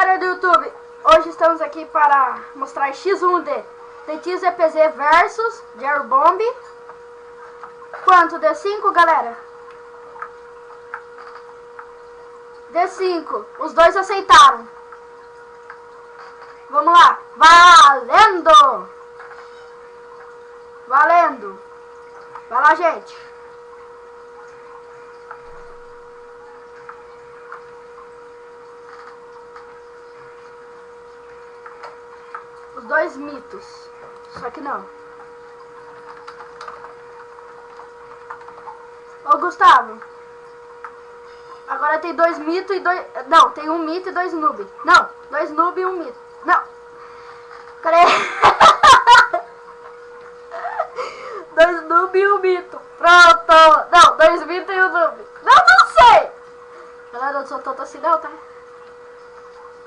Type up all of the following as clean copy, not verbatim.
galera do YouTube, hoje estamos aqui para mostrar X1 de DT ZPZ versus Jerry Bomb. Quanto? D5, galera? D5, os dois aceitaram. Vamos lá, valendo! Valendo! Vai lá, gente! Os dois mitos, só que não. Ô Gustavo, agora tem dois mitos e dois... Não, tem um mito e dois noob. Não, dois noob e um mito. Não. Cadê? Dois noob e um mito. Pronto. Não, dois mitos e um noob. Não sei. Galera, eu só tô assim não, tá?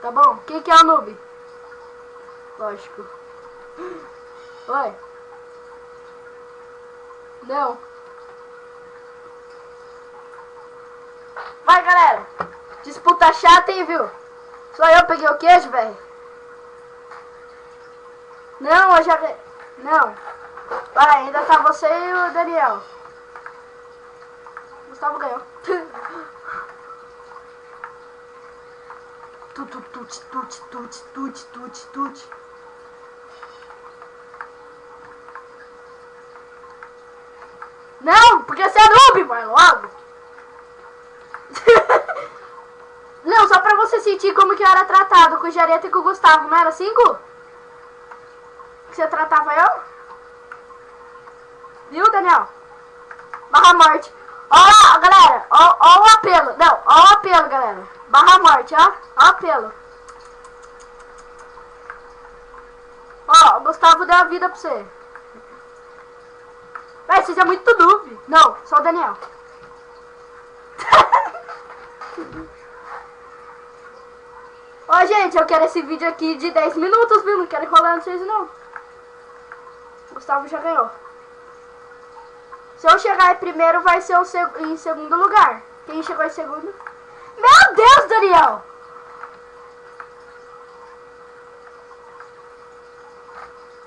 Tá bom. Quem que é o noob? Lógico. Oi. Não. Vai, galera. Disputa chata, hein, viu? Só eu peguei o queijo, velho. Não, eu já... Não. Vai, ainda tá você e o Daniel. Gustavo ganhou. Tut. Não, porque você é noob, vai logo. Não, só pra você sentir como que eu era tratado com o Jareta e com o Gustavo, não era 5? Que você tratava eu? Viu, Daniel? Barra morte. Ó, galera, ó o apelo. Não, ó o apelo, galera. Barra morte, ó. Ó o apelo. Ó, o Gustavo deu a vida pra você. Véi, vocês é muito noob. Não, só o Daniel. Ó, gente, eu quero esse vídeo aqui de 10 minutos, viu? Não quero enrolando vocês, não. O Gustavo já ganhou. Se eu chegar em primeiro, vai ser em segundo lugar. Quem chegou em segundo? Meu Deus, Daniel!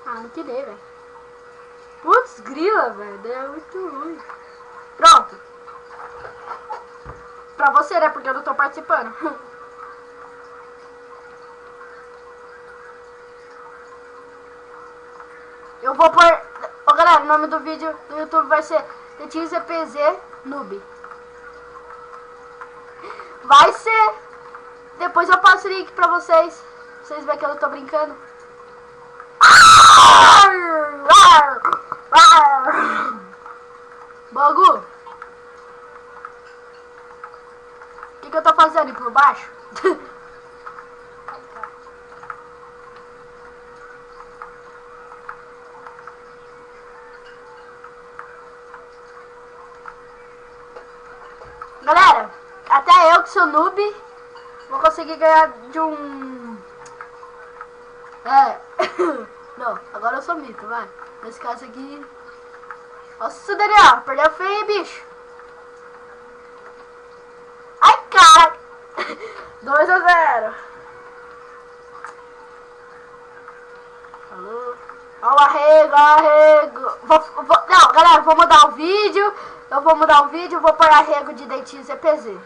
Ah, não queria, velho. Putz, grila, velho. Deu muito ruim. Pronto. Pra você, né? Porque eu não tô participando. Eu vou pôr... Ô, galera, o nome do vídeo do YouTube vai ser DT ZPZ Noob. Vai ser. Depois eu passo o link pra vocês. Vocês verem que eu não tô brincando. Bogu. O que eu tô fazendo? Ir por baixo? Galera, até eu que sou noob vou conseguir ganhar de um... Não, agora eu sou mito, vai. Nesse caso aqui... Nossa, Daniel, perdeu feio, bicho. Ai, cara. 2-0. Alô? Ó o arrego. Não, galera, vou mudar o vídeo. Eu vou mudar o vídeo, vou pôr arrego de DT ZPZ.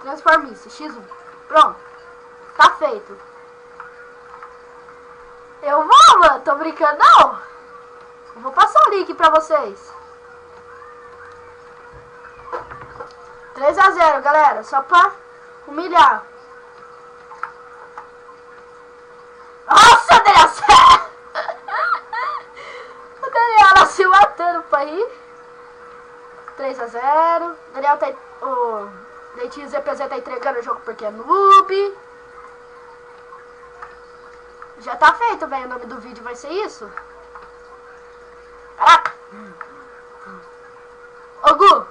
Transformice, X1. Pronto. Tá feito. Eu vou, mano. Tô brincando, não. Eu vou passar o link pra vocês. 3-0, galera. Só pra humilhar. Nossa, Deus! O Daniel se matando pra ir. 3-0. Daniel tá... O DT ZPZ tá entregando o jogo porque é noob. Já tá feito, velho. O nome do vídeo vai ser isso. Caraca! Ô, Gu!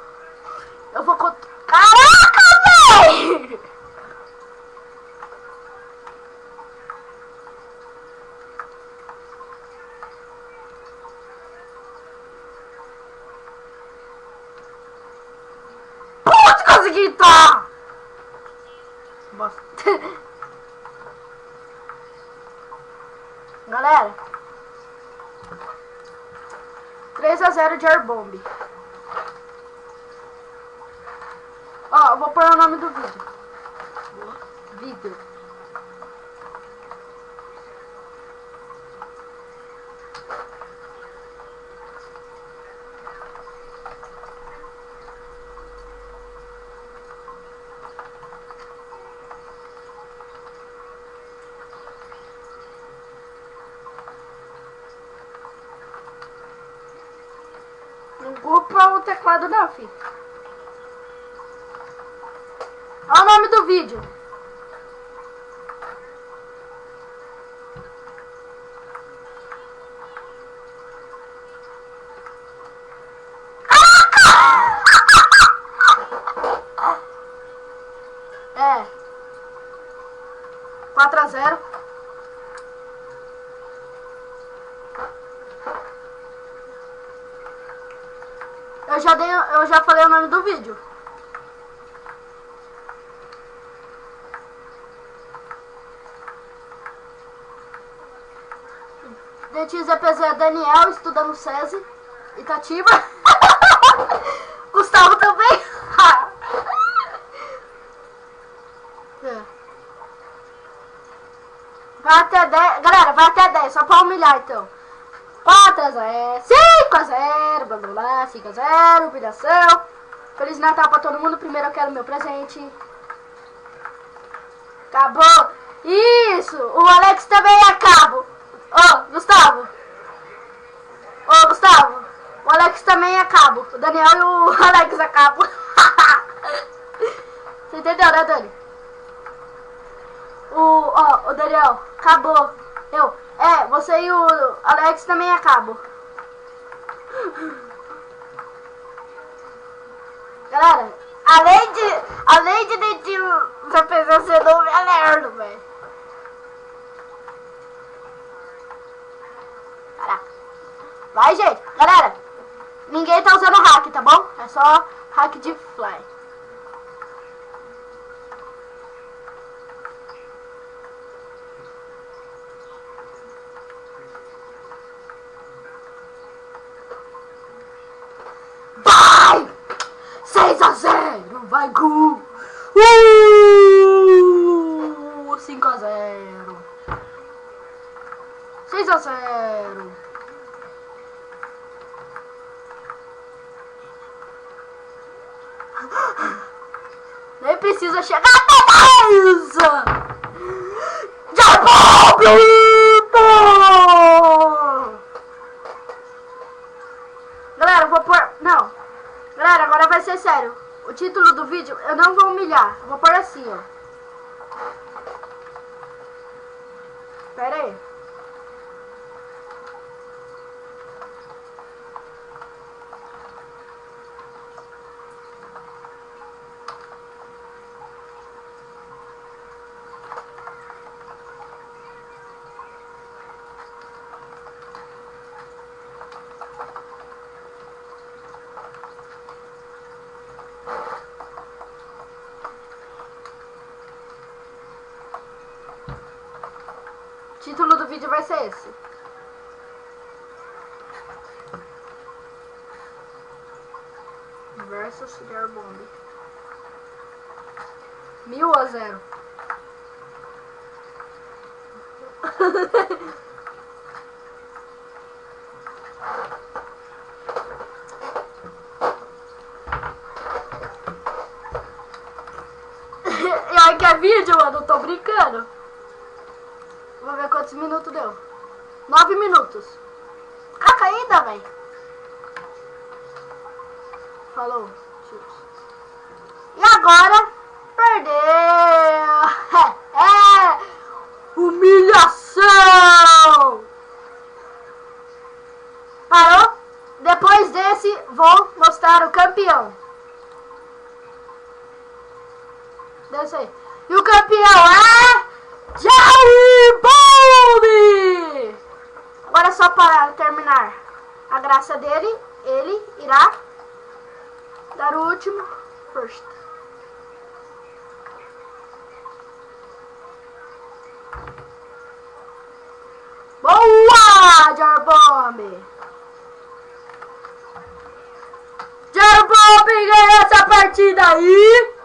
Eu vou... Caraca, velho! Putz, consegui entrar! Bosta. Galera, 3-0 de Airbomb. Ó, eu vou pôr o nome do vídeo. Vídeo. Não culpa o teclado não, filho. Olha o nome do vídeo. É 4-0. Eu já falei o nome do vídeo. DT ZPZ Daniel, estuda no SESI, Itatiba. Gustavo também. Vai até 10. Galera, vai até 10, só pra humilhar então. 4-0, 5-0, blá blá blá, 5-0, humilhação. Feliz Natal pra todo mundo. Primeiro eu quero meu presente. Acabou. Isso, o Alex também é cabo. Ô, Gustavo. Ô, Gustavo. O Alex também é cabo. O Daniel e o Alex é cabo. Você entendeu, né, Dani? O Daniel, acabou. Você e o Alex também é cabo. Galera, além de dentinho, você pensou ser novo, é lerdo, velho. Caraca. Vai, gente. Galera, ninguém tá usando hack, tá bom? É só hack de fly. Vai! 6-0! Vai, Gu! 5-0! 6-0! Nem precisa chegar até 10! Já Galera, eu vou pôr... Não. Galera, agora vai ser sério. O título do vídeo, eu não vou humilhar. Eu vou pôr assim, ó. Pera aí. O título do vídeo vai ser esse. Versus Airbomb. 1000-0. E aí que é vídeo, mano, eu tô brincando. Vou ver quantos minutos deu. 9 minutos. Caca ainda, velho. Falou. E agora, perdeu. Humilhação. Parou? Depois desse, vou mostrar o campeão. Desce aí. E o campeão é... Airbomb! Agora só para terminar a graça dele, ele irá dar o último first. Bom! Jarbomb. Jarbomb ganha essa partida aí.